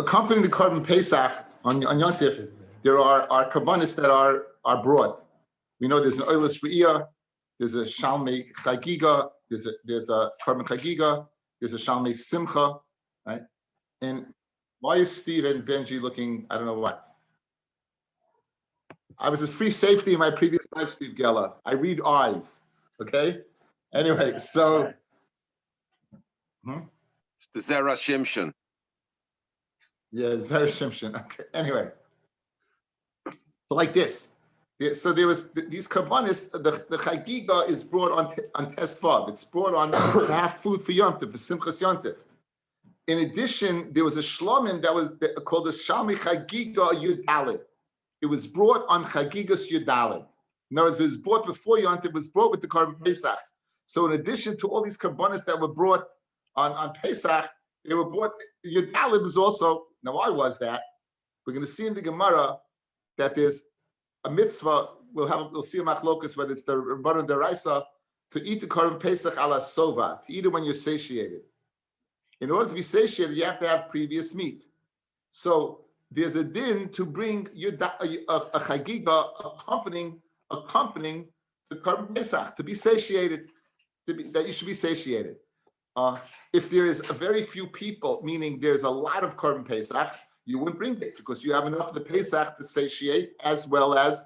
accompanying the Korban Pesach on Yontif, there are kabbanis that are brought. We know there's an Oilus Re'iyah, there's a Shalmei Chagiga, there's a Korban Chagiga, there's a Shalmei Simcha, right? And why is Steve and Benji looking, I don't know what? I was as free safety in my previous life, Steve Geller. I read eyes, okay? Anyway, so. It's the Zera Shimshon. Yeah, Zera Shimshon. Okay, anyway. So like this. So there was these karbanis, the chagiga is brought on Tesvav. It's brought on to have food for Yontif, for Simchas Yontif. In addition, there was a shlomim that was called the Shalmi Chagiga Yud Dalet. It was brought on Chagigas Yud Dalet. In other words, it was brought before Yontif, it was brought with the Korban Pesach. So in addition to all these karbanis that were brought on Pesach, they were brought, Yud Dalet was also, now why was that? We're going to see in the Gemara that there's a mitzvah, we'll see a machlokas, whether it's the Rabbanan Deraisa, to eat the Korban Pesach ala sova, to eat it when you're satiated. In order to be satiated, you have to have previous meat. So there's a din to bring a chagiga accompanying the Korban Pesach, to be satiated, that you should be satiated. If there is a very few people, meaning there's a lot of Korban Pesach, you wouldn't bring it because you have enough of the Pesach to satiate as well as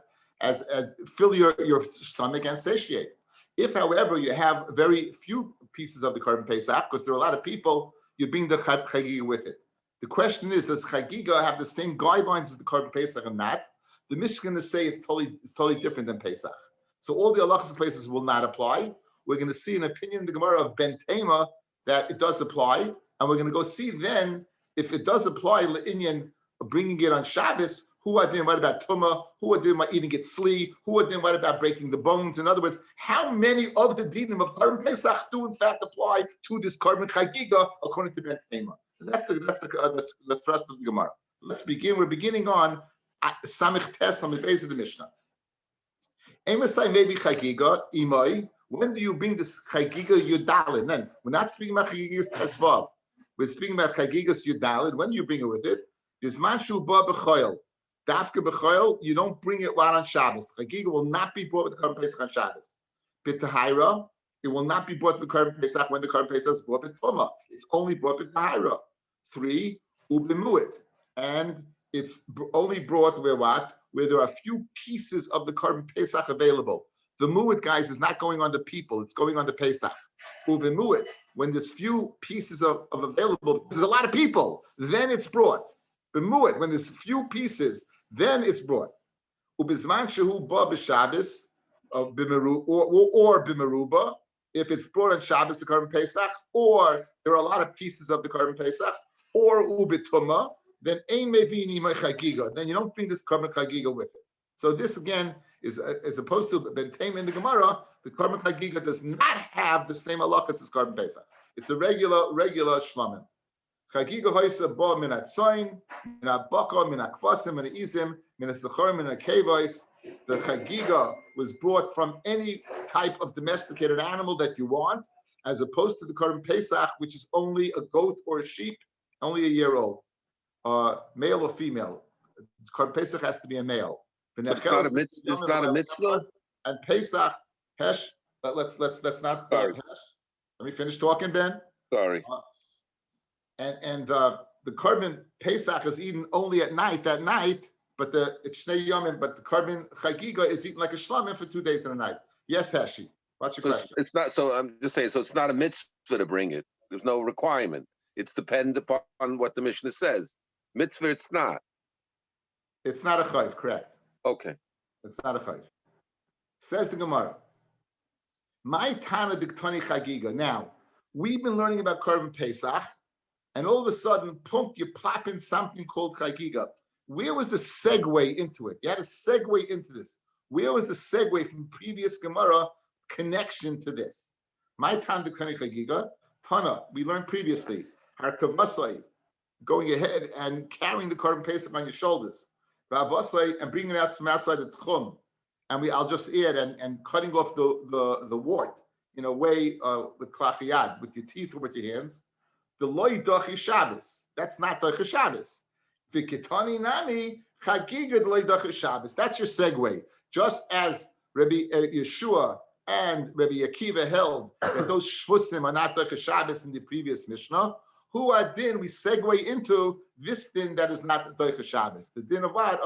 fill your stomach and satiate. If, however, you have very few pieces of the Korban Pesach, because there are a lot of people, you bring the Chagiga with it. The question is, does Chagiga have the same guidelines as the Korban Pesach or not? The Mishnah is say it's totally different than Pesach. So all the halachas places will not apply. We're going to see an opinion in the Gemara of Ben Tema that it does apply, and we're going to go see then if it does apply le'inyan bringing it on Shabbos. Who are doing what about Tumah? Who are doing what eating it sli? Who are doing what about breaking the bones? In other words, how many of the dinim of Korban Pesach do in fact apply to this Korban Chagiga according to Ben Tema? So that's the thrust of the Gemara. Let's begin. We're beginning on Samich Tes on the base of the Mishnah. Emasai maybe Chagiga imoi. When do you bring this Chagiga Yudalin? Then we're not speaking about Chagigas Tesvav. We're speaking about Chagigas Yudalin. When do you bring it with it? Bismanshu ba b'choil. Dafka b'choil, you don't bring it while on Shabbos. The Chagiga will not be brought with the Korban Pesach on Shabbos. B'tahira, it will not be brought with the Korban Pesach when the Korban Pesach is brought with Tumah. It's only brought with Tahira. 3, ubimuit. And it's only brought where what? Where there are a few pieces of the Korban Pesach available. The mu'it, guys, is not going on the people, it's going on the Pesach. Ubimuit, when there's few pieces of available, there's a lot of people, then it's brought. Bemu'it, when there's few pieces, then it's brought. Ubizman shehu ba b'Shabbos, or b'meruba, if it's brought on Shabbos the Korban Pesach, or there are a lot of pieces of the Korban Pesach, or ubituma, then ein mevini my chagiga. Then you don't bring this Korban Chagiga with it. So this again is as opposed to Ben Tema in the Gemara, the Korban Chagiga does not have the same halachas as Korban Pesach. It's a regular shlamim. Chagiga hoysa ba min atzayin, min abaka, min akvasim, min izim, min asachar, min akevos. The Chagiga was brought from any type of domesticated animal that you want, as opposed to the Korban Pesach, which is only a goat or a sheep, only a year old, male or female. Korban Pesach has to be a male. So it's not a mitzvah. It's not a mitzvah. And Pesach, Hesh. Let's not. Hesh. Let me finish talking, Ben. Sorry. And the Korban Pesach is eaten only at night. That night, but it's Shnei Yomim. But the Korban Chagiga is eaten like a shlamim for 2 days and a night. Yes, Heshi. What's your question? It's not. So I'm just saying. So it's not a mitzvah to bring it. There's no requirement. It's dependent upon what the Mishnah says. Mitzvah, it's not. It's not a chayv, correct? Okay. It's not a chayv. Says the Gemara. My Tana Diktoni Chagiga. Now, we've been learning about Korban Pesach, and all of a sudden, plunk, you plop in something called Chagiga. Where was the segue into it? You had a segue into this. Where was the segue from previous Gemara connection to this? My Tana Diktoni Chagiga. Tana, we learned previously, Harkavasai, going ahead and carrying the Korban Pesach on your shoulders. And bringing it out from outside the tchum, and I'll just add and cutting off the wart in a way with klachiyad, with your teeth or with your hands. the loy dochi Shabbos. That's not dochi Shabbos. V'kitani nami chagiga loy dochi Shabbos. That's your segue. Just as Rabbi Yeshua and Rabbi Akiva held that those shvusim are not dochi Shabbos in the previous Mishnah, who are din, we segue into this din that is not dochi Shabbos. The din of what?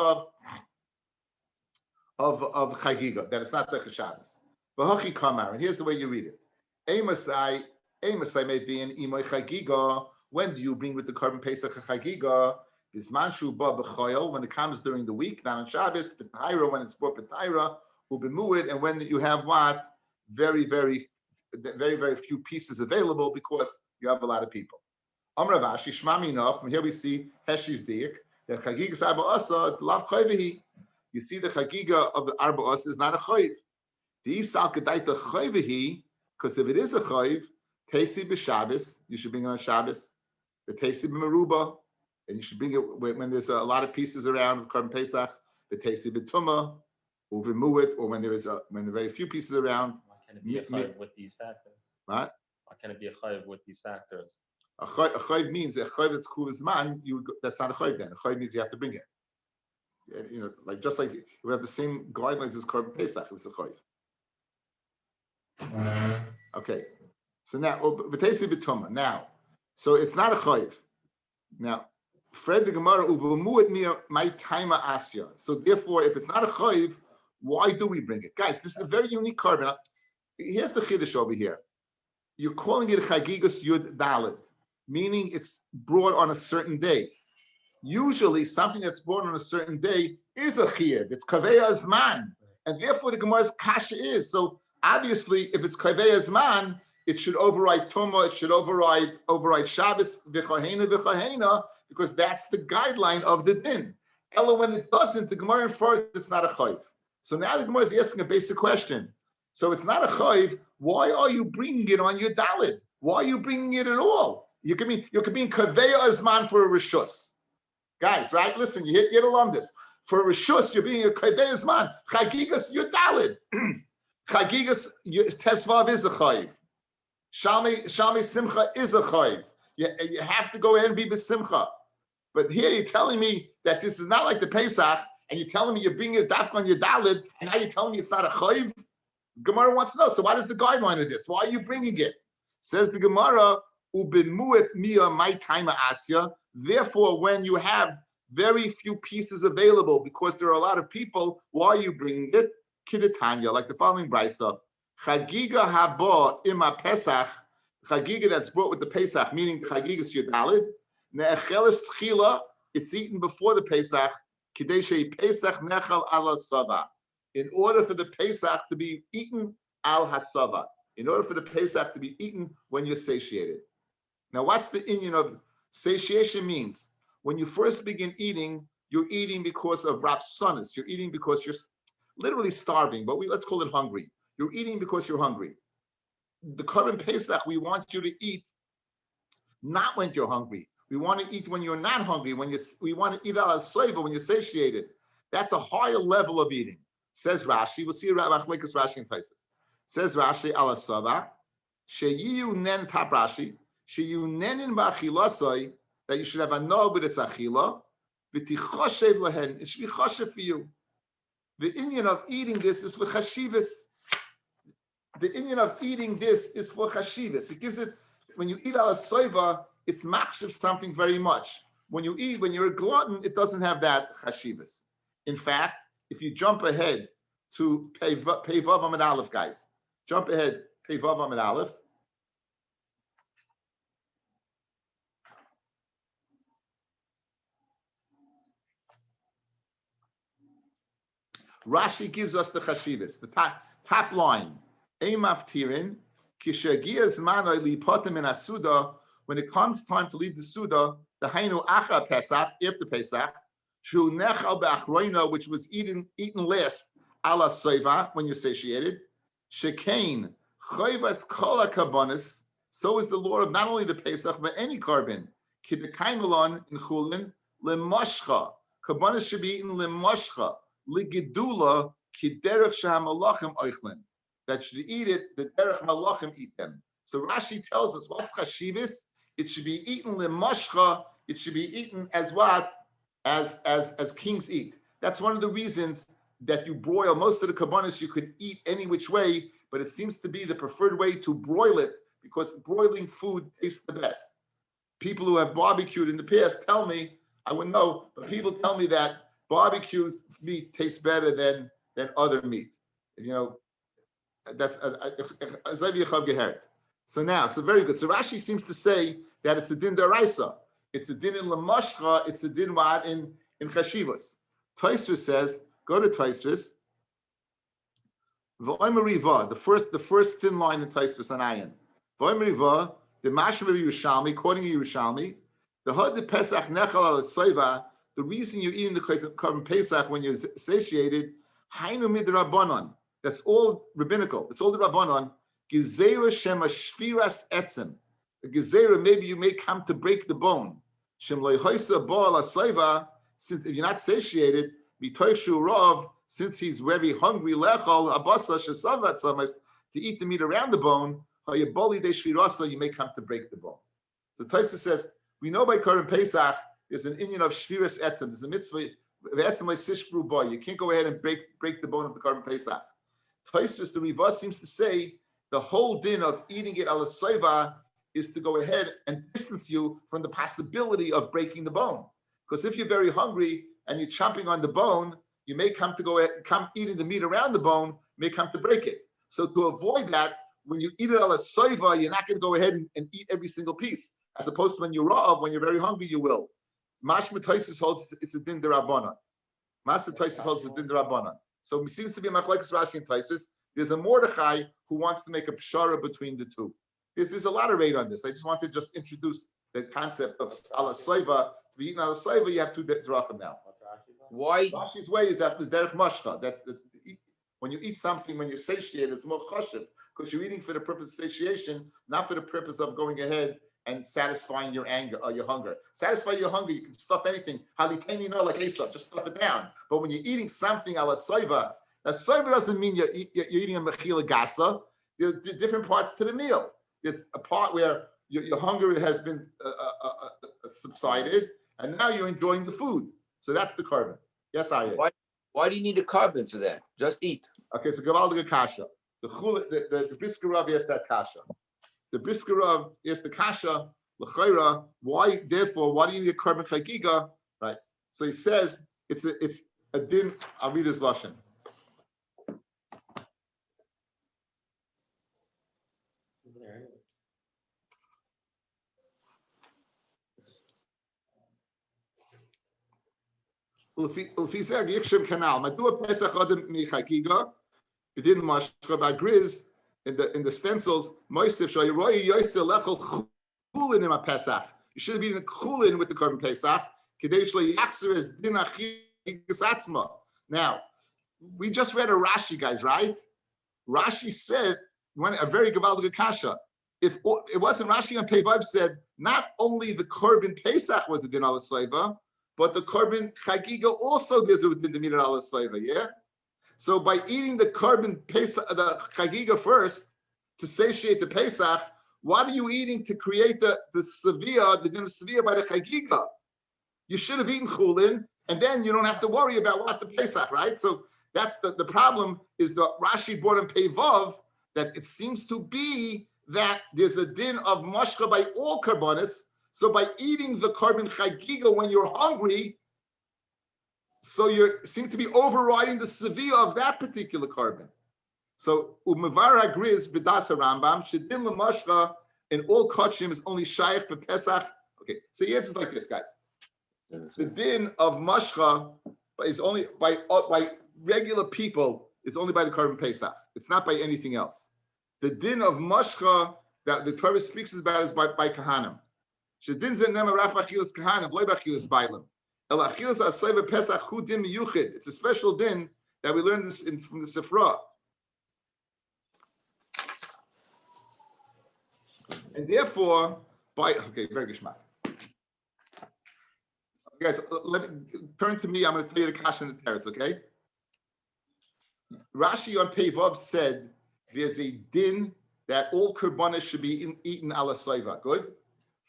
Of chagiga, that it's not dochi Shabbos. V'hachi kamar, and here's the way you read it. Emasai mevi'in imoy chagiga. When do you bring with the carbon pesach chagiga? Bisman shu ba b'choyel, when it comes during the week, not on Shabbos. B'tayra, when it's brought b'tayra. U'b'muid, and when you have what? Very few pieces available because you have a lot of people. Amar Ravashi shmami enough. From here we see Heshi's diak that chagiga arba asa lav chayvehi. You see the chagiga of the arba asa is not a chayv. The isal kedaita chayvehi. Because if it is a chayv, teisi b'Shabbos, you should bring it on Shabbos. The teisi b'meruba, and you should bring it when there's a lot of pieces around of carbon pesach. The teisi b'tumah, or v'muit, or when there are very few pieces around. Why can't it be a chayv with these factors? What? Why can't it be a chayv with these factors? A chayv means a chayv that's kuvizman. That's not a chayv then. A chayv means you have to bring it. You know, just like we have the same guidelines as carbon pesach. It's a chayv. Okay, so now v'teisi b'tumah. Now, so it's not a chayv. Now, Fred the Gemara uvemuet mi my taima asya. So therefore, if it's not a chayv, why do we bring it, guys? This is a very unique carbon. Here's the chiddush over here. You're calling it chagigas yud daled, meaning it's brought on a certain day. Usually, something that's brought on a certain day is a chiyuv. It's kaveya zman, and therefore the Gemara's kasha is so. Obviously, if it's Kaveh Zman, it should override Tumah, it should override Shabbos, V'chahena, because that's the guideline of the din. Ella, when it doesn't, the Gemara infers it's not a chayv. So now the Gemara is asking a basic question. So it's not a chayv, why are you bringing it on your dalid? Why are you bringing it at all? You could be Kaveh Zman for a Rishus. Guys, right? Listen, you hit along this. For a Rishus, you're being a Kaveh Zman. Chagigas, you're dalid. Chagigas Tesvav is a chayiv. Shalmei Simcha is a chayiv. You have to go ahead and be b'simcha. But here you're telling me that this is not like the Pesach, and you're telling me you're bringing a dafka on your dalid, and now you're telling me it's not a chayiv? Gemara wants to know. So what is the guideline of this? Why are you bringing it? Says the Gemara, u'b'muet mia my taima asya. Therefore, when you have very few pieces available because there are a lot of people, why are you bringing it? Kidetanya, like the following brisa. Chagiga haba ima Pesach, chagiga that's brought with the Pesach, meaning the chagigas yudalid. Ne'echeles tchila, it's eaten before the Pesach. Kidei shei Pesach nechal ala sava. In order for the Pesach to be eaten al hasava. In order for the Pesach to be eaten when you're satiated. Now, what's the inyan of satiation means? When you first begin eating, you're eating because of rapsonis. You're eating because you're literally starving, but let's call it hungry. You're eating because you're hungry. The current Pesach, we want you to eat not when you're hungry. We want to eat when you're not hungry. We want to eat al soiva when you're satiated. That's a higher level of eating. Says Rashi. We'll see Machlekes Rashi and Taisus. Says Rashi al sava sheyu nen tap Rashi sheyu nenin ba'achilasoi, that you should have a no, but it's achila. V'tichoshev lehen. It should be choshev for you. The inyan of eating this is for chashivas. The inyan of eating this is for chashivas. It gives it, when you eat ala soiva, it's machshav something very much. When you're a glutton, it doesn't have that chashivas. In fact, if you jump ahead to Pei Vav Amid Aleph, guys, jump ahead, Pei Vav Amid Aleph. Rashi gives us the chashivas, the top line. Eimaftirin, kishagia zmanoi lipotim in asuda. When it comes time to leave the suda, the hainu acha Pesach, after Pesach, shu nechal be'achroina, which was eaten last, ala soiva, when you're satiated. Shekain choivas kol hakabonis. So is the law of not only the Pesach but any carbon. Kidekaimelon in chulin lemoshcha. Kabonis should be eaten lemoshcha. Ligidula kiderech shahamalachim oichlin, that should eat it, the derech malachim eat them. So Rashi tells us what's chashivas. it should be eaten lemashcha. It should be eaten as what? As kings eat. That's one of the reasons that you broil. Most of the kabbanis you could eat any which way, but it seems to be the preferred way to broil it because broiling food tastes the best. People who have barbecued in the past tell me, I wouldn't know, but people tell me that barbecue meat tastes better than other meat. You know, that's so now, so very good. So Rashi seems to say that it's a din daraisa. It's a din in lamashcha. It's a din what in chashivos. Tosfos says, go to Tosfos. The first thin line in Tosfos on Ayin. V'oimeriva, the mashma Yerushalmi, quoting Yerushalmi, the hod de Pesach nechal al soiva. The reason you're eating the korban Pesach when you're satiated, hainu midrabanon. That's all rabbinical. It's all the rabbanon. Gezerah shema shviras etzem. The gezerah, maybe you may come to break the bone. Shem loihoisa bo al soiva. Since if you're not satiated, b'toishu rov. Since he's very hungry, lechal abasa shesavat samas to eat the meat around the bone. Hayaboli de shvirasa, you may come to break the bone. So Tosfos says we know by korban Pesach there's an inyan of shviras etzem. There's a mitzvah etzem le'sishbru boy. You can't go ahead and break the bone of the korban Pesach. Tosfos, the Rivah, seems to say the whole din of eating it ala soiva is to go ahead and distance you from the possibility of breaking the bone. Because if you're very hungry and you're chomping on the bone, you may come eating the meat around the bone, may come to break it. So to avoid that, when you eat it ala soiva, you're not going to go ahead and eat every single piece. As opposed to when you're raw, when you're very hungry, you will. Mashma Tosfos holds it's a din derabanan. Mashma Tosfos holds it's a din derabanan. So it seems to be a machlekes Rashi and Tosfos. There's a Mordechai who wants to make a pshara between the two. There's a lot of rate on this. I just want to just introduce the concept of ala soiva. To be eaten ala soiva, you have two drachim now. Why? Rashi's way is that the derech mashcha, that when you eat something, when you're satiated, it's more chashiv because you're eating for the purpose of satiation, not for the purpose of going ahead and satisfying your anger or your hunger. Satisfy your hunger, you can stuff anything. Halitani, like Esav, just stuff it down. But when you're eating something ala soiva, now soiva doesn't mean you're eating a mechila gasa. There are different parts to the meal. There's a part where your hunger has been subsided, and now you're enjoying the food. So that's the korban. Yes, Aryeh. Why do you need a korban for that? Just eat. Okay, so Gavaldiga Kasha. The Brisker Rav asked that Kasha. The Brisker Rav asked the Kasha, L'chayra, why do you need a korban chagiga? Right. So he says it's a din. I'll read his lashon. Ulfi zeg yikshem kanal. Madua pesach adam mi chagiga. Within mashcha bagriz in the stencils. Moisef shoyroi yoyse lechol chulin in a pesach. You should have eaten chulin with the korban pesach. Kadesh leyachzer es din achigas atzma. Now, we just read a Rashi, guys, right? Rashi said a very gavaldic kasha. If it wasn't Rashi on Pei Vav said not only the korban pesach was a din ala soiva, but the korban chagiga also there's a din the ala soiva. Yeah. So by eating the korban pesach, the chagiga first to satiate the pesach, what are you eating to create the sevilla, the din of sevilla by the chagiga? You should have eaten chulin, and then you don't have to worry about what the pesach, right? So that's the problem. Is the Rashi brought in Pei Vav that it seems to be that there's a din of mashcha by all karbanis. So by eating the korban chagiga when you're hungry, so you seem to be overriding the sevilla of that particular korban. So umevar agriz b'das Rambam shedin l'mashcha in all kachim is only shaykh b'pesach. Okay, so the answer is like this, guys. The din of mashcha is only by regular people. Is only by the korban pesach. It's not by anything else. The din of mashcha that the Torah speaks about is by kahanim. Shedin zenem raf achilas kahanim, loy b'achilas bailim. El achilas asayva pesach hu din miyuchid. It's a special din that we learned this from the Sifra. And therefore, very gishmak. Guys, let me turn to me. I'm going to tell you the kasha and the teretz, okay? Rashi on Pei Vav said there's a din that all korbanos should be eaten ala soiva. Good.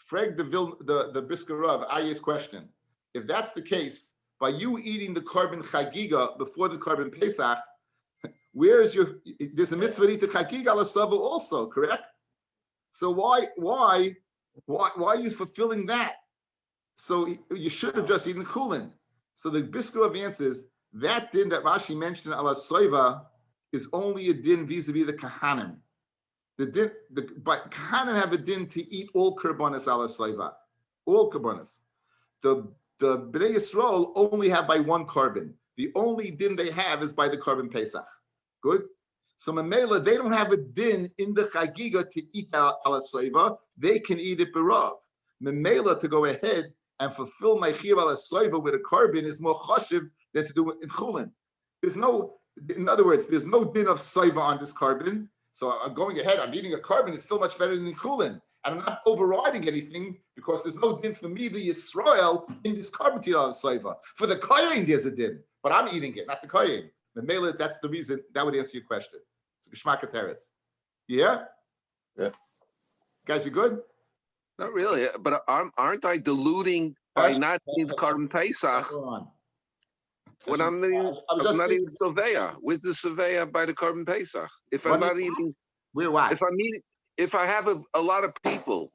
Freg the Brisker Rav, Aryeh's question. If that's the case, by you eating the korban chagiga before the korban Pesach, where is there's a mitzvah to eat the chagiga l'sava also, correct? So why are you fulfilling that? So you should have just eaten chulin. So the Brisker Rav answers, that din that Rashi mentioned ala soiva is only a din vis-a-vis the kahanim. But kahanim have a din to eat all korbanos ala soiva, all korbanos. The Bnei Yisrael only have by one korban. The only din they have is by the korban Pesach. Good. So Mamela, they don't have a din in the chagiga to eat ala soiva. They can eat it berav. Mamela, to go ahead and fulfill my chiyuv ala soiva with a korban is more chashiv than to do it in chulin. In other words, there's no din of soiva on this korban. So I'm going ahead, I'm eating a korban, it's still much better than chulin. And I'm not overriding anything because there's no din for me, the Yisrael, in this korban ala soiva. For the kohen, there's a din, but I'm eating it, not the kohen. Mamela, that's the reason, that would answer your question. It's a geshmak teretz. Yeah? Yeah. Guys, you good? Not really, but aren't I diluting by not eating the korban Pesach when I'm not eating surveya? Where's the surveya by the korban Pesach? If I'm not eating, if I have a lot of people,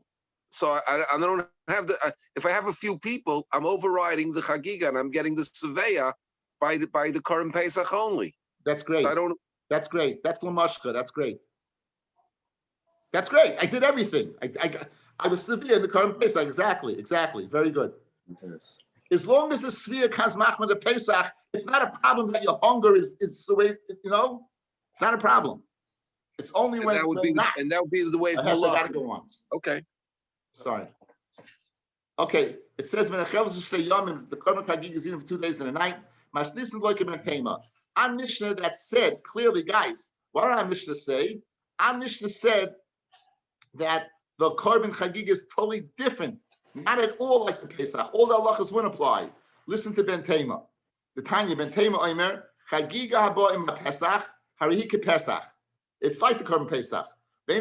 so I don't have if I have a few people, I'm overriding the chagiga and I'm getting the surveya by the korban Pesach only. That's great. That's great. That's Lamashka. That's great. That's great. I did everything. I was severe in the korban Pesach. Exactly. Very good. Yes. As long as the Svia comes machma the Pesach, it's not a problem that your hunger is the way, it's not a problem. It's only when that would be the way of Allah. I gotta go on. Okay. Sorry. Okay. It says when the korban chagiga is eaten for 2 days and a night. Masnisin loikim and tema. Our Mishnah that said clearly, guys. What did our Mishnah say? Our Mishnah said that the korban chagiga is totally different. Not at all like the Pesach. All the halachas wouldn't apply. Listen to Ben Tema. The Tanya Ben Tema Omer chagiga haba im Pesach harihike Pesach. It's like the korban Pesach. The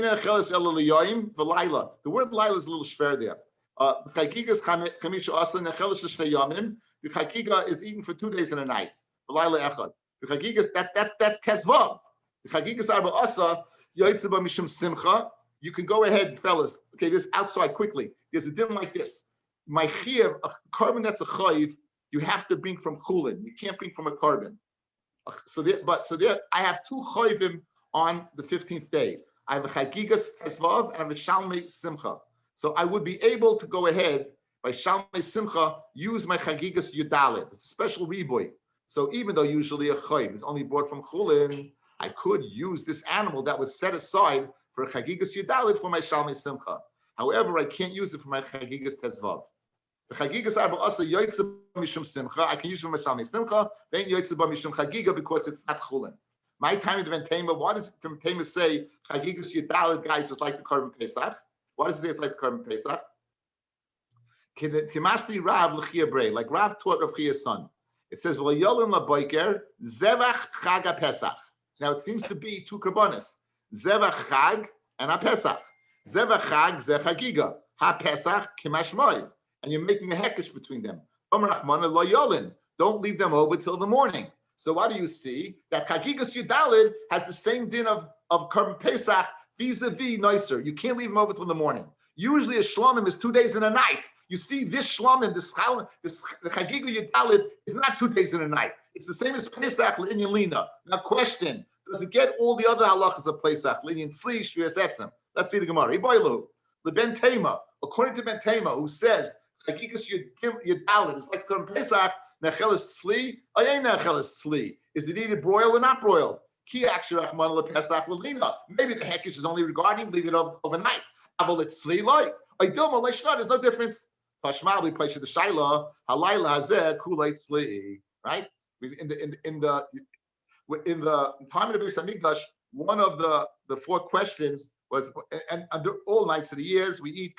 word Laila is a little shver there. Chagiga is chamisha asa necheles shnei yamim. The chagiga is eaten for 2 days and a night. The Laila echad. The chagiga that's tesvav. The chagiga is arba asa yoytze ba mishum simcha. You can go ahead, fellas. Okay, this outside quickly. There's a din like this. My chiyuv, a korban that's a chayiv, you have to bring from chulin. You can't bring from a korban. So there, I have 2 chayivim on the 15th day. I have a chagigas tesvav and I have a shalmei simcha. So I would be able to go ahead by shalmei simcha use my chagigas yudalit. It's a special riboy. So even though usually a chayiv is only brought from chulin, I could use this animal that was set aside for a chagigas yudalit for my shalmei simcha. However, I can't use it for my chagigas tesvav. The chagigas arba asa yoytze mishum simcha. I can use it for my shalmei simcha. Then yoytze mishum chagiga because it's not chulin. My time in the Ventema, what does Ventema say? Chagigas yudalit, guys, is like the korban Pesach. What does it say? It's like the korban Pesach. Kimasti Rav l'chia brei, like Rav taught Rav Chia's son. It says v'layolin laboiker zevach chag Pesach. Now it seems to be 2 korbanos, zevach chag and a Pesach. Zevach chag ze chagiga, ha Pesach kimashmoi, and you're making a hekesh between them. Omer Rachmana layolin, don't leave them over till the morning. So what do you see? That chagigas yudalid has the same din of korban Pesach vis-a-vis nicer. You can't leave them over till the morning. Usually a shlomim is 2 days and a night. You see this shlomim, the chagiga yudalid is not 2 days and a night. It's the same as Pesach l'inyan lina. Now question, does it get all the other halachas of Pesach? L'inyan tzli, shviras etzem. Let's see the Gemara. Iboilu, the Ben Tema, according to Ben Tema, who says chagigas yudalid is like korban Pesach, necheles tzli, ayin necheles tzli. Is it either broiled or not broiled? Ki actually Rachman lePesach l'lina. Maybe the hekesh is only regarding leave it overnight. Aval it's tzli like. Aydilma leishna. There's no difference. Pashmal we place the shaila halayla hazeh kulay tzli. Right? In the time of the Beis Hamikdash, one of the 4 questions was, and under all nights of the years we eat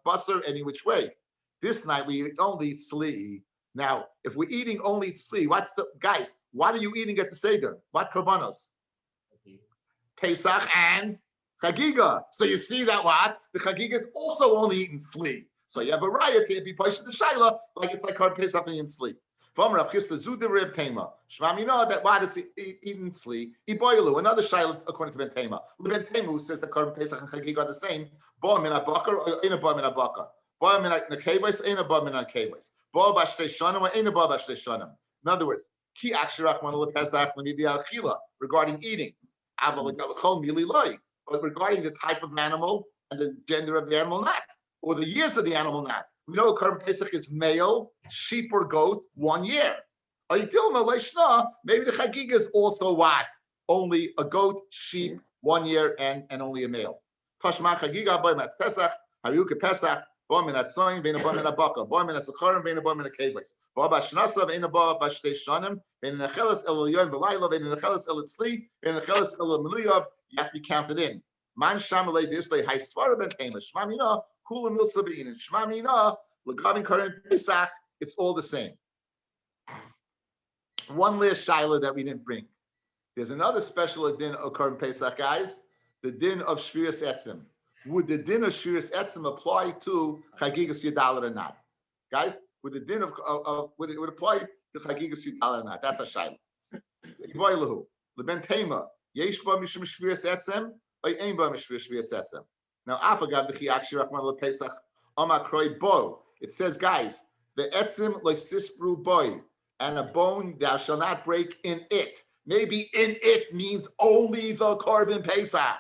basar any which way. This night we only eat tzli. Now, if we're eating only tzli, guys, what are you eating at the Seder? What korbanos? Pesach and chagiga. So you see that what? The chagiga is also only eating tzli. So you have a riot to be pushed the shaila, like it's like Korban Pesach in sleep. From Rav Chisda Zuda Reb Tema. Shmam, you know that why does he eat and sleep? Iboilu, another shaila according to Ben Tema. Ben Tema who says that Korban Pesach and Chagig are the same. Bo min abakar or in a bo min abakar. Bo min nakevos, in a bo min nakevos. Bo bashtei shanim or in a bo bashtei shanim. In other words, ki akshirach man lepesach lemidi alchila regarding eating. Aval galachol mili loy. But regarding the type of animal and the gender of the animal, not, or the years of the animal, not. We know Korban Pesach is male, sheep or goat, 1 year. Maybe the Chagiga is also what? Only a goat, sheep, 1 year, and only a male. Tashma Chagiga, boy mat Pesach, Haryuka Pesach, boy minat soin, bein a boy minat baka, boy minat sacharim, bein a boy minat kavos, boy bashnasa, bein a boy bashtei shanim, bein a necheles el yoyim v'layla, bein a necheles el tzli, bein a necheles el meluyav. You have to be counted in. Man shamalei dislei hay svara ben tema shmamina kulam mil sabin and shmamina legavin Korban Pesach. It's all the same. One last shaila that we didn't bring. There's another special din of Korban Pesach, guys. The din of shviras etzim. Would the din of shviras etzim apply to chagigas yudal or not, guys? Would the din of would it apply to chagigas yudal or not? That's a shaila. Iboilahu leben tema yesh ba mishum shviras etzim. Now, afagav the chiak shirachman lepesach amakroi bo. It says, guys, the etzim leisispru boy, and a bone thou shalt not break in it. Maybe in it means only the Korban Pesach.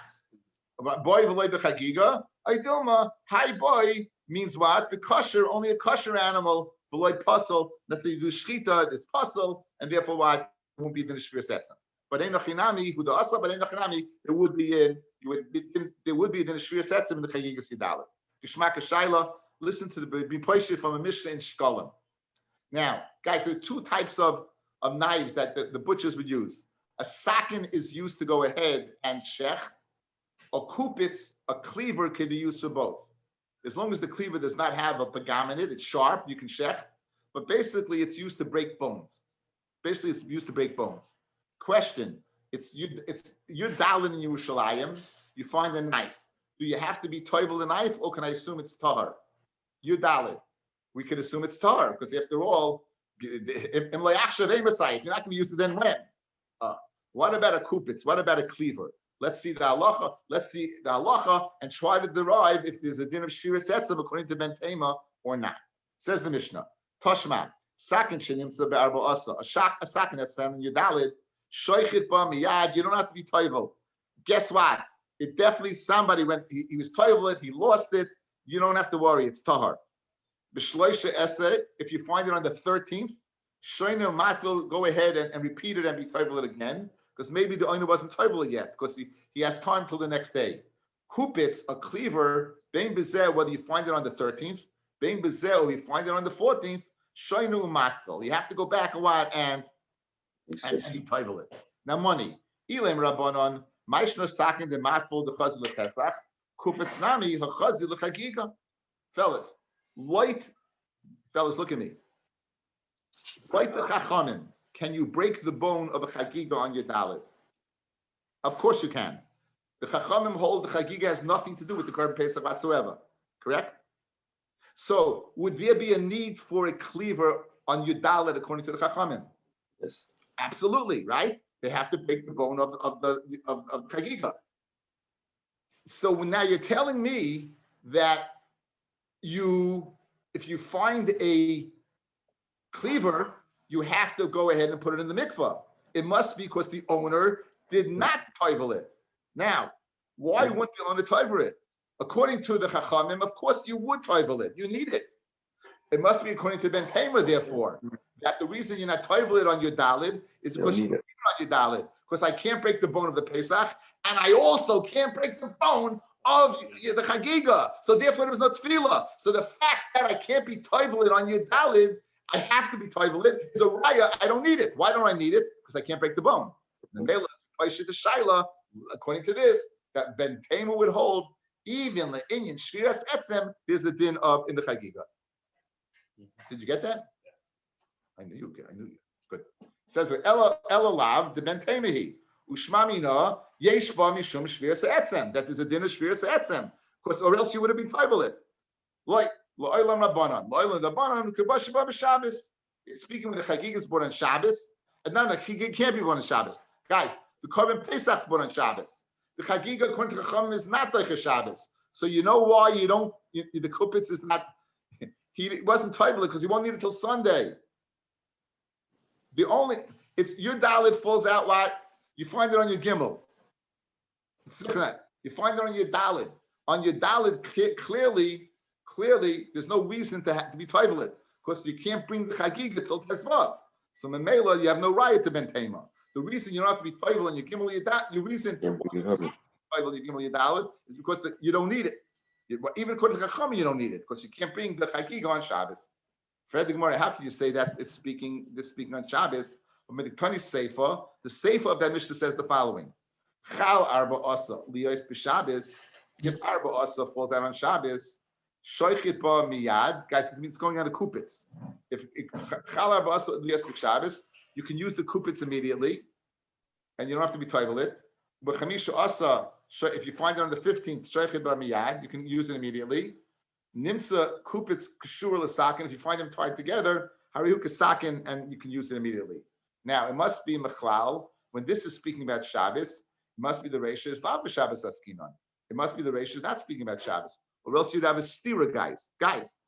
Boy v'loy b'chagiga. Aydilma hi boy means what? The kosher, only a kosher animal. V'loy puzzle. Let's say you do shchita, it's puzzle, and therefore what? It won't be the shviras etzim. But in Nachinami, who the asa, but in Nachinami, it would be in. There would be in the shviras etzim in the chagigas yudal. Geshmak Shaila. Listen to the B'Poishir from a Mishnah in Shkolim. Now, guys, there are two types of knives that the butchers would use. A sakin is used to go ahead and shech. A kupitz, a cleaver, can be used for both. As long as the cleaver does not have a pagam in it, it's sharp, you can shech. But basically, it's used to break bones. Basically, it's used to break bones. Question: you're dalin in Yerushalayim. You find a knife. Do you have to be toivel the knife, or can I assume it's tahar? You dalid. We could assume it's tahar because after all, if you're not going to use it, then when? What about a kupitz? What about a cleaver? Let's see the halacha and try to derive if there's a din of shviras etzim according to Ben Tema or not. Says the Mishnah. Toshman sakin shenimtza be'arba asa. A sakin that's found in your dalid. Shoichit ba miyad. You don't have to be toivel. Guess what? It definitely somebody when he was toivel it, he lost it. You don't have to worry. It's tahar. B'shloisha eseh. If you find it on the 13th, shoyna matil, go ahead and repeat it and be toivel it again. Because maybe the owner wasn't toivel yet, because he has time till the next day. Kupitz, a cleaver, bein bezeh, whether you find it on the 13th, bein bezeh, or you find it on the 14th, shoynu matkil. You have to go back a while and be toivel it. Now, money. Ilem rabbanon, maishno sakin de matful de chazil lepesach, kupitz nami hachazil lechagiga. Fellas, look at me. Light the chachamim. Can you break the bone of a chagiga on your dalit? Of course you can. The chachamim hold the chagiga has nothing to do with the Korban Pesach whatsoever. Correct? So would there be a need for a cleaver on your dalit according to the chachamim? Yes. Absolutely, right? They have to break the bone of chagiga. So now you're telling me that if you find a cleaver, you have to go ahead and put it in the mikvah. It must be because the owner did not toivel it. Now, why wouldn't the owner toivel it? According to the Chachamim, of course you would toivel it. You need it. It must be according to Ben Tema, therefore, that the reason you're not toivel it on your dalid is because you need it on your dalid. Because I can't break the bone of the Pesach, and I also can't break the bone of the Chagiga. So therefore, there was no tefillah. So the fact that I can't be toivel it on your dalid, I have to be toivel it. It's a raya. I don't need it. Why don't I need it? Because I can't break the bone. The Mela, Shaila, according to this, that Ben Tema would hold, even the Inyan Shviras Etzem, there's a din of in the Chagiga. Did you get that? I knew you. Good. It says Ella Lav the Ben Temahi Ushmamina Yesh Ba Mishum Shviras Etzem. That there's a din of Shviras Etzem. Of course, or else you would have been toivel it. Like Lo'olam Rabbanan. Lo'olam Rabbanan, Kibash Baba Shabbos. It's speaking when the Chagiga is born on Shabbos, and now the Chagiga can't be born on Shabbos. Guys, the Korban Pesach is born on Shabbos. The Chagiga, according to Chachamim, is not like a Shabbos. So you know why you don't, the Kupitz is not, he wasn't Toivel because he won't need it till Sunday. It's your Dalit falls out what? You find it on your Gimel. You find it on your Dalit. On your Dalit, clearly, there's no reason to be Toivel because you can't bring the Chagiga till Tesvav. So Memela, you have no right to Ben Tema. The reason you don't have to be Toivel on your Gimel Yadat, your reason Toivel your Gimel Yadalit is because you don't need it. Even according to Chachamim, you don't need it because you can't bring the Chagiga on Shabbos. Fred the Gemara, how can you say that it's speaking on Shabbos? The Sefer of that Mishnah says the following: Chal arba asa liyos b'Shabbos. If arba asa falls out on Shabbos, shoichit ba miyad. Guys, this means it's going on the kupitz. If chal arba asa liyos b'Shabbos, you can use the kupitz immediately, and you don't have to be toivel it. But chamisha asa, if you find it on the 15th, shoichit ba miyad, you can use it immediately. Nimsa kupitz kshur l'sakin. If you find them tied together, harihu kasakin, and you can use it immediately. Now, it must be Mechlal. When this is speaking about Shabbos, it must be the Reisha is not Shabbos Askinon. It must be the Reisha is not speaking about Shabbos. Or else you'd have a stira, guys. Guys,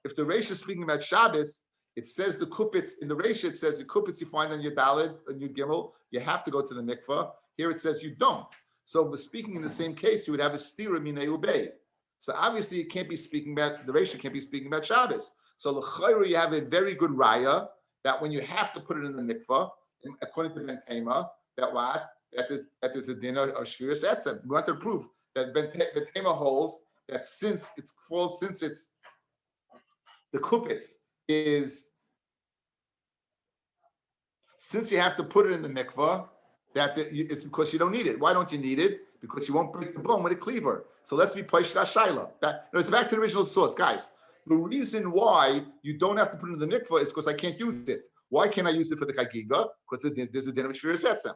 if the Reisha is speaking about Shabbos, it says the Kupitz, in the Reisha, it says the Kupitz you find on your Dalid, on your Gimel, you have to go to the mikvah. Here it says you don't. So if we're speaking in the same case, you would have a stira minei ubei. So obviously it can't be speaking about, the Reisha can't be speaking about Shabbos. So l'chayru, you have a very good raya that when you have to put it in the mikvah, according to Ben Tema, that there's a dinner of Shviras Etzem. We want to prove that Ben Tema holds that since it's the kupitz is, since you have to put it in the mikvah, it's because you don't need it. Why don't you need it? Because you won't break the bone with a cleaver. So let's be Paishat Shaila. It's back to the original source, guys. The reason why you don't have to put it in the mikvah is because I can't use it. Why can't I use it for the Chagiga? Because there's a din of Shviras Etzem.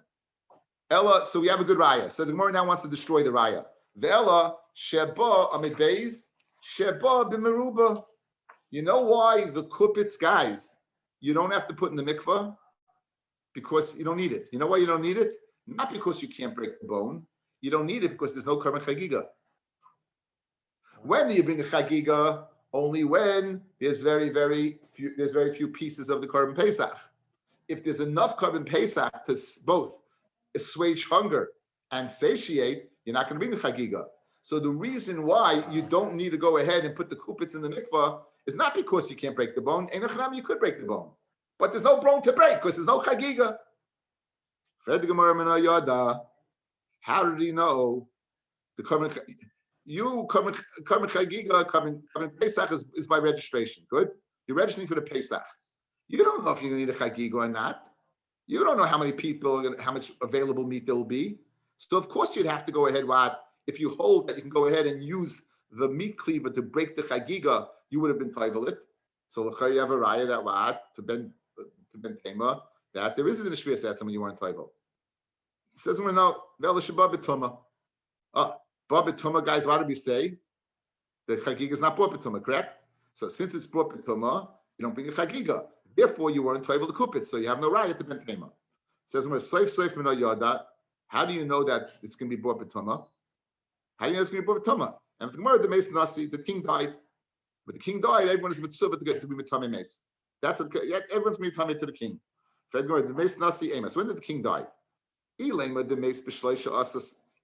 Ella, so we have a good raya. So the Gemara now wants to destroy the raya. Ve'ela sheba amid beis sheba b'meruba. You know why the kupitz, guys, you don't have to put in the mikvah? Because you don't need it. You know why you don't need it? Not because you can't break the bone. You don't need it because there's no korban Chagiga. When do you bring a Chagiga? Only when there's very few pieces of the Korban Pesach. If there's enough Korban Pesach to both assuage hunger and satiate, you're not going to bring the Chagiga. So the reason why you don't need to go ahead and put the kupitz in the mikvah is not because you can't break the bone. In a you could break the bone, but there's no bone to break because there's no Chagiga. How did he know the Korban? Korban Chagiga, Korban Pesach is by registration. Good? You're registering for the Pesach. You don't know if you're going to need a Chagiga or not. You don't know how many people, how much available meat there will be. So of course you'd have to go ahead, if you hold that you can go ahead and use the meat cleaver to break the Chagiga, you would have been Taivalit. So you have a raya that to Ben Tema, that there isn't a Shviras Etzem when you weren't Taival. It says we're now Vela Shabbat B'Tuma. B'Tuma, guys, what did we say? The Chagiga is not brought B'Tuma, correct? So since it's brought B'Tuma, you don't bring a Chagiga. Therefore, you weren't Taival the Kupitz, so you have no raya to Ben Tema. It says we're Seif Mino Yoda. How do you know that it's going to be brought B'Tuma? How do you know it's going to be brought B'Tuma? And for the Gemara, the Mace Nasi, the king died. But the king died, everyone is mitzvah to be Mitame Mace. Everyone's going to be Mitame to the king. For the Gemara, the Mace Nasi Amos. When did the king die?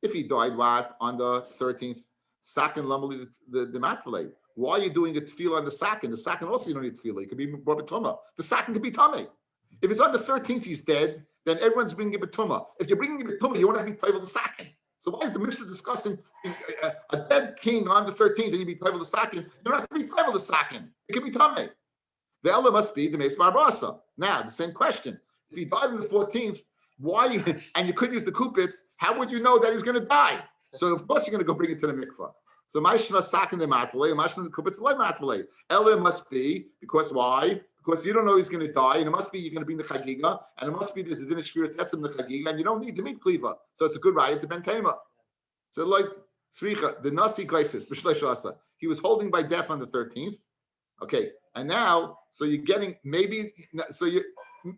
If he died on the 13th, Sakin Lamali the Matfale. Why are you doing a tefillah on the Sakin? The Sakin also you don't need tefillah. It could be brought B'Tuma. The Sakin could be Tame. If it's on the 13th, he's dead, then everyone's bringing B'Tuma. If you're bringing B'Tuma, you want to be Taival the Sakin. So why is the Mishnah discussing a dead king on the 13th and you be Taival the Sakin? You're not going to be Taival the Sakin. It could be Tame. The Ella must be the Meis Barbarasa. Now, the same question. If he died on the 14th, why, and you could use the kupitz, how would you know that he's going to die? So of course you're going to go bring it to the mikvah. So Mashna Sakin the Matvale, Mashna the kupitz like Matvale. Ella must be, because why? Because you don't know he's going to die, and it must be you're going to bring the Chagiga, and it must be there's a dinner shvir sets him the Chagiga, and you don't need the meat cleaver. So it's a good riot to Ben Tema. So like Tzricha, the Nasi Gaisis, he was holding by death on the 13th. Okay, and now, so you're getting maybe, so you,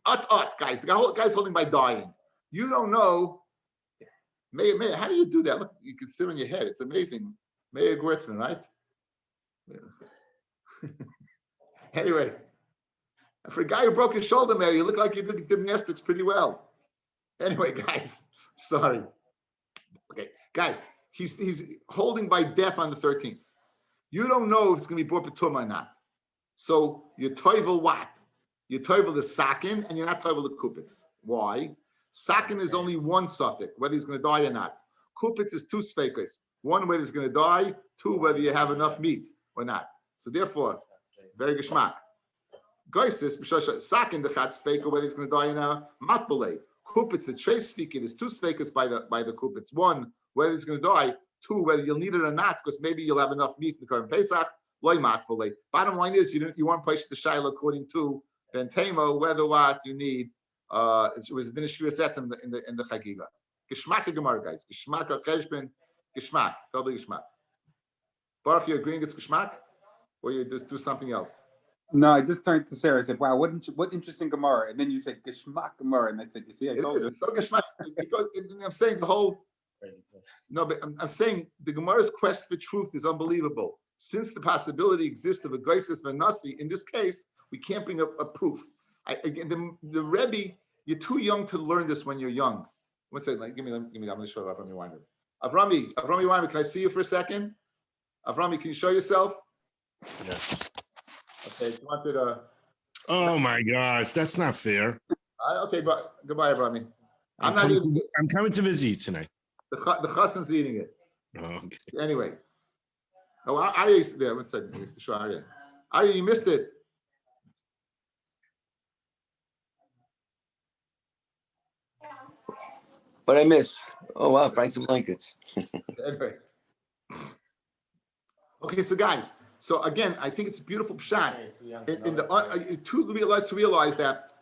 guys, the guy's holding by dying. You don't know, May, how do you do that? Look, you can sit on your head. It's amazing. Mayor Gwertzman, right? Anyway, for a guy who broke his shoulder, Mayor, you look like you did gymnastics pretty well. Anyway, guys, sorry. Okay, guys, he's holding by death on the 13th. You don't know if it's going to be brought to or not. So you toivel what? You toivel the sakin and you're not toivel the kupitz. Why? Sakin is only one suffix, whether he's going to die or not. Kupitz is two sfekos. One, whether he's going to die. Two, whether you have enough meat or not. So therefore, very geschmack. Goisis, sakin the chat sfeko, whether he's going to die or not. Matbele. Kupitz, the trace sfekit is two sfekos by the kupitz. One, whether he's going to die. Two, whether you'll need it or not, because maybe you'll have enough meat in the current Pesach. Bottom line is you want to place the shaila according to then Tamo whether what you need. It was the Nishvir sets in the Chagiga. Geschmack Gemara, guys. Geschmack Cheshbon. Geschmack. Totally geschmack. Bar, if you're agreeing it's geschmack, or you just do something else. No, I just turned to Sarah. I said, "Wow, what interesting Gemara." And then you said geschmack Gemara, and I said, "You see, I told you." It's so geschmack. Because I'm saying the whole. No, but I'm saying the Gemara's quest for truth is unbelievable. Since the possibility exists of a Geisis Vanasi, in this case, we can't bring up a proof. The Rebbe, you're too young to learn this when you're young. One second, give me. I'm going to show Avrami Weimer. Avrami Weimer, can I see you for a second? Avrami, can you show yourself? Yes. Okay, you wanted a. Oh my gosh, that's not fair. Okay, but goodbye, Avrami. I'm coming to visit you tonight. The chassan's eating it. Oh, okay. Anyway. Oh, Arya's there. One second. You have to show Arya. Arya, you missed it. What I miss? Oh wow, Frank's and blankets. Anyway. Okay, so guys. So again, I think it's a beautiful pshat. To realize that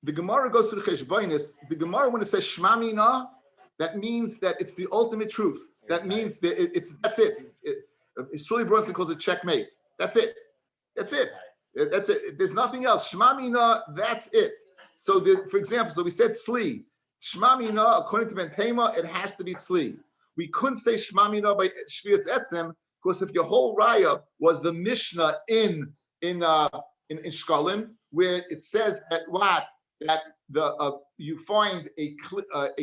the Gemara goes to the Cheshbonis. The Gemara, when it says Shema Mina, that means that it's the ultimate truth. That means that that's it. Shuli Bronson calls it checkmate. That's it. That's it. That's it. There's nothing else. Shema Mina, that's it. So, for example, so we said Tzli. Shema Mina, according to Ben Tema, it has to be Tzli. We couldn't say Shema Mina by Shvius Etzem, because if your whole raya was the Mishnah in Shkalim, where it says that you find a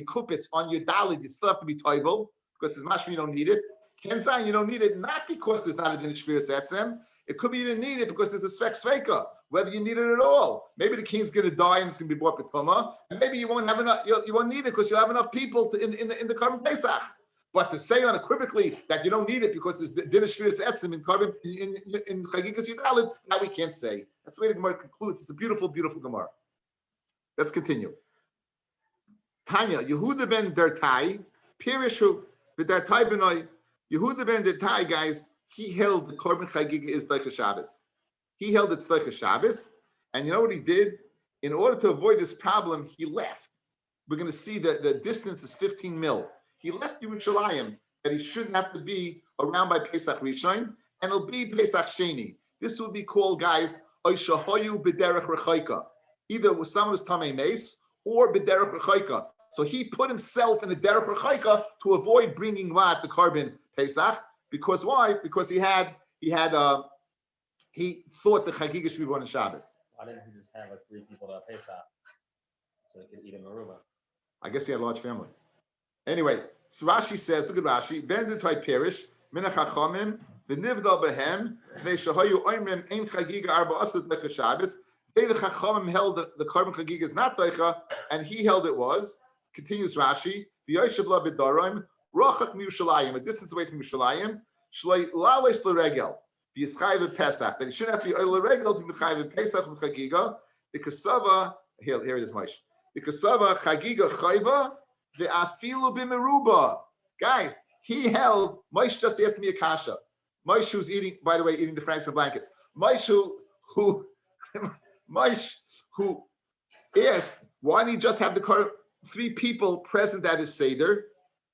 kupitz on your dalit, you still have to be toivel, because it's mashma you don't need it. Kenzayin, you don't need it, not because there's not a din shvius etzem. It could be you didn't need it because there's a sveka, whether you need it at all. Maybe the king's going to die and it's going to be brought b'tuma, and maybe you won't have enough. You won't need it because you'll have enough people in the Karban Pesach. But to say unequivocally that you don't need it because there's din shvius etzem in Karban in Chagigas Yudalit, that we can't say. That's the way the Gemara concludes. It's a beautiful, beautiful Gemara. Let's continue. Tanya, Yehuda ben Dertai, Pirishu, V'Dertai benoi. Yehuda ben Dertai, guys, he held the Korban Chagiga is like a Shabbos. He held it's like a Shabbos, and you know what he did? In order to avoid this problem, he left. We're going to see that the distance is 15 mil. He left Yerushalayim, that he shouldn't have to be around by Pesach Rishon, and it'll be Pesach Sheni. This will be called, guys, Oishahoyu B'derech Rechaika. Either with someone who's Tamei Meis or B'derech Rechaika. So he put himself in the Derech Rechaika to avoid bringing the Korban Pesach. Because why? Because he thought the Chagiga should be born on Shabbos. Why didn't he just have like 3 people that Pesach so he could eat a maruba? I guess he had a large family. Anyway, so Rashi says, look at Rashi, Ben Dutai Perish, Minach HaChamim, V'nivdal Behem, V'shahoyu Oimrim, Ein Chagiga Arba Asad Lecha Shabbos. They, the Chachamim, held the Korban Chagiga is not Teicha, and he held it was. Continues Rashi, V'yoshev La B'darim, Rochak Miushalayim, a distance away from Yerushalayim, Shlei Lales L'regel, V'yischayv Pesach, that he shouldn't have to be L'regel to be Chayv Pesach and Chagiga. The Kasava, here it is, Moshe. The Kasava Chagiga Chayva, the Afilu B'meruba. Guys, he held. Moshe just asked me a kasha. Moshe, who's eating, by the way, eating the Franks and blankets. Moshe, who asked, why didn't he just have the 3 people present at his Seder?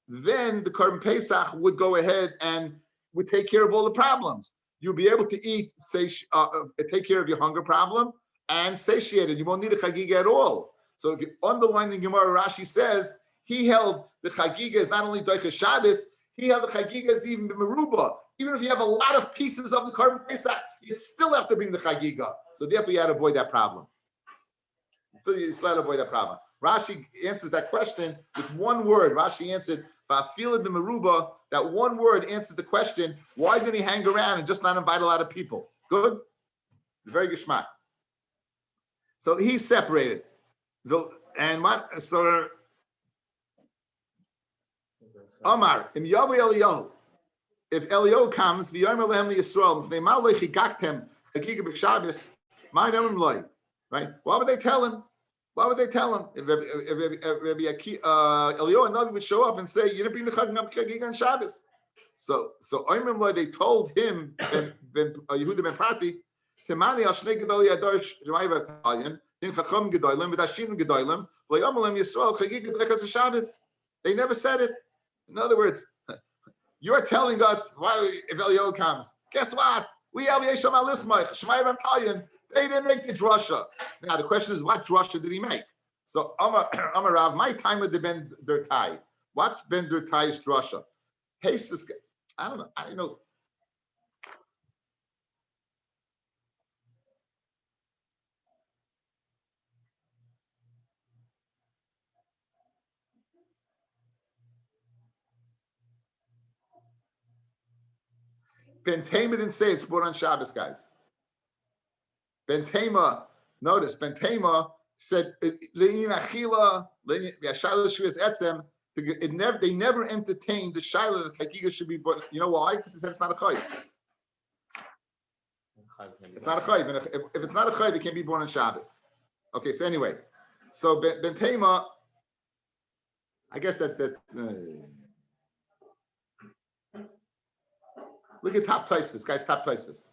Then the Korban Pesach would go ahead and would take care of all the problems. you'll be able to eat, take care of your hunger problem and satiated. You won't need a chagiga at all. So if you underline the Gemara, Rashi says he held the chagiga is not only doicha Shabbos, he held the chagiga is even meruba. Even if you have a lot of pieces of the Korban Pesach, you still have to bring the chagiga. So therefore, you had to avoid that problem. You still had to avoid that problem. Rashi answers that question with one word. Rashi answered, "Va'afila b'meruba." That one word answered the question: why didn't he hang around and just not invite a lot of people? Good, very geschmack. So he's separated. So Omar, im Yavu Eliyahu. If Eliyahu comes, v'yomer lehem liyisrael, v'neimal lo chigaktem chagiga b'Shabbos, my name loy. Right? Why would they tell him? Why would they tell him? If Rabbi Eliyahu and Navi would show up and say, "You didn't bring the chagiga on Shabbos." So Oimrim loy, they told him, Yehuda ben Prati, Timani al shnei gedoli ador shmai v'Italian, in chacham gedolim v'dashim gedolim, v'yomer lehem Yisrael chagiga d'echas Shabbos. They never said it. In other words, you're telling us why if Eliyahu comes. Guess what? We have Yesham Alismach, Shmai Italian. They didn't make the drasha. Now the question is, what drasha did he make? So Amar Rav, my time with the Ben Dertai. What's Ben Dertai's drasha? Haste this guy. I don't know. I don't know. Ben Tema didn't say it's put on Shabbos, guys. Ben Tema, notice, Ben Tema said, they never entertained the Shaila that Chagiga should be, but you know why? Because he said it's not a Chayiv. It's not a Chayiv. If it's not a Chayiv, it can't be born on Shabbos. Okay, so anyway, so Ben Tema, I guess that's... Look at top Tosfos, guys. Top Tosfos.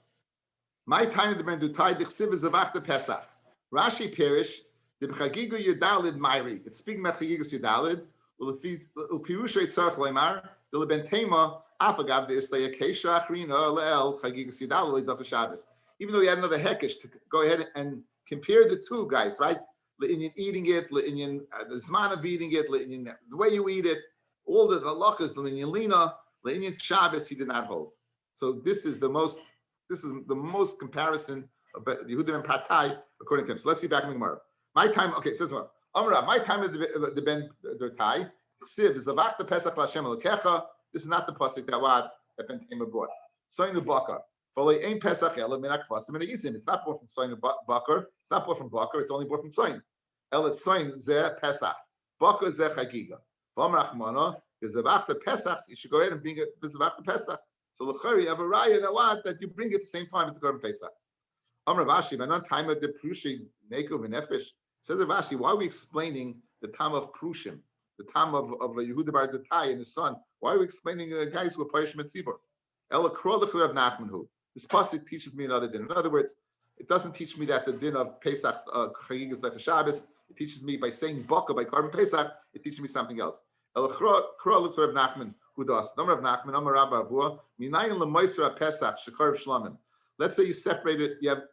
My time the Ben Dutai dichsiv is avach the Pesach. Rashi perish the Chagiga Yudalid Mairi. It's speaking about Chagigas Yudalid. Upirusha Yitzarch Leimar the Leben Tema Afagav the Islaya Kesha Achrina Leel Chagigas Yudalid Daf Shabbos. Even though we had another hekesh to go ahead and compare the two, guys, right? Le'inyan eating it, le'inyan the zman of eating it, le'inyan the way you eat it, all the halachas, le'inyan lina, le'inyan Shabbos he did not hold. So this is the most comparison of Yehuda ben Pratai according to him. So let's see back in the Gemara. My time, okay, it says what? Amra, my time of the Ben Dertai, Siv is Avach the Pesach Lashem Elokecha. This is not the pasuk that Ben Tema brought. Soinu Bakar. Foley Ein Pesach Ela Minak Fasim and Yisim. It's not brought from Soinu Bakar. It's not brought from Bakar. It's only brought from Soin. El Soin Zeh Pesach. Bakar Zeh Chagiga. V'Amrachmana is Avach the Pesach. You should go ahead and bring it. This is Avach the Pesach. So l'chari, you have a raya that you bring it at the same time as the Korban Pesach. Amar Rashi, but not time of the Prushi Nekov and Nefesh. Says Rashi, why are we explaining the time of Prushim, the time of Yehuda Bar Detai and his son? Why are we explaining the guys who are Parishim and Tzibur? Ela Krol l'chari of Nachmanhu. This pasuk teaches me another din. In other words, it doesn't teach me that the din of Pesach Chagigas Lecha Shabbos. It teaches me by saying Baka by Korban Pesach. It teaches me something else. Ela Krol l'chari of Nachman. Number of Nachman, number of Avua, Minayin lemoisra Pesach, Shekar Shlamim. Let's say you separated, you have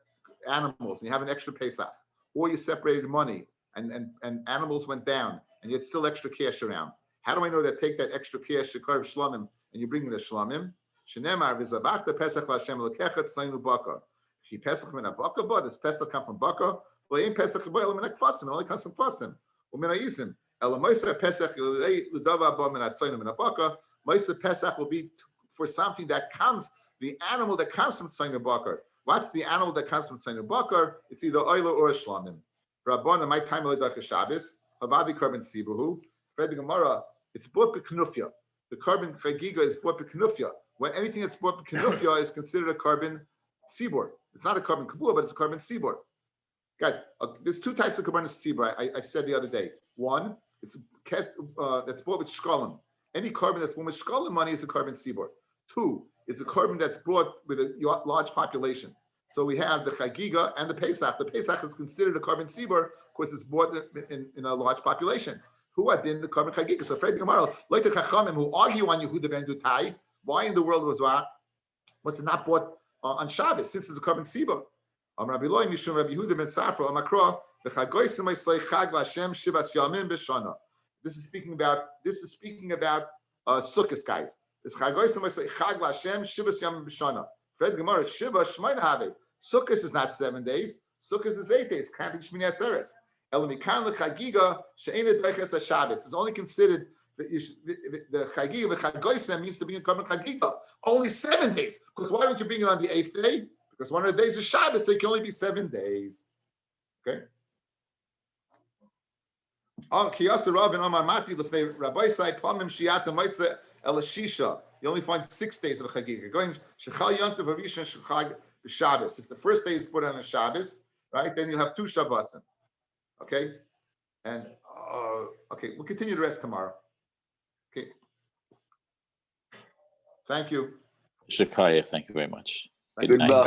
animals and you have an extra Pesach, or you separated money and animals went down and you had still extra cash around. How do I know that? Take that extra cash, Shekar Shlamim, and you bring it to Shlamim. Shenemar v'zavachta Pesach Lashem lekechet Tzaynu Baka. He Pesach min Baka, but does Pesach come from Baka? Well, ain't Pesach boil min Kfasim. It only comes from Kfasim. Umin Ayizim. Elamoisra Pesach l'dava ba min Tzaynu min Baka. Moisa Pesach will be for something that comes, the animal that comes from Tzaynu Bakar. What's the animal that comes from Tzaynu Bakar? It's either oila or a shlamim. Rabbana, my time of Shabbos, Havadi Korban Sibuhu, Fred the Gemara, it's bought b'knufya. The Korban Chagiga is bought b'knufya. When anything that's bought b'knufya is considered a Korban Sibor. It's not a Korban Kavua, but it's a Korban Sibor. Guys, there's two types of Korban Sibor. I said the other day. One, it's that's bought with shkolim. Any carbon that's bought with shkolim money is a Korban Sibor. Two is a carbon that's brought with a large population. So we have the Chagiga and the Pesach. The Pesach is considered a Korban Sibor because it's bought in a large population. Who are in the Korban Chagiga? So Fred Gemara, like the Chachamim who argue on Yehuda ben Dutai, why in the world was what? Was it not bought on Shabbos, since it's a korban siba. Rabbi Loi Mishum Rabbi Yehuda ben Safra Amakra v'chagoysim oislei chag l'Hashem shivas yamim b'shana. This is speaking about Sukkot, guys. This chagoysim oislei chag l'Hashem shivas yamim b'shana. Fred Gemara Shiva Shmoina Have. Sukkot is not 7 days. Sukkot is 8 days. Counting Shmini Atzeres. Elamikan lechagiga she'ena doiches haShabbos. It's only considered the chagiga v'chagoysim means to be in korban chagiga. Only 7 days. Because why don't you bring it on the 8th day? Because one of the days is Shabbos, so it can only be 7 days. Okay. Kiyasa Rav and Amar Mati lefnei Rabbi Sai Pamim Shiata Moitze Elashisha. You only find 6 days of a chagiga. Going Shechal Yontav Harishon Shechag Shabbos. If the first day is put on a Shabbos, right, then you'll have 2 Shabbosim. Okay, and okay, we'll continue the rest tomorrow. Okay. Thank you. Shakaya, thank you very much. Thank Good you. night.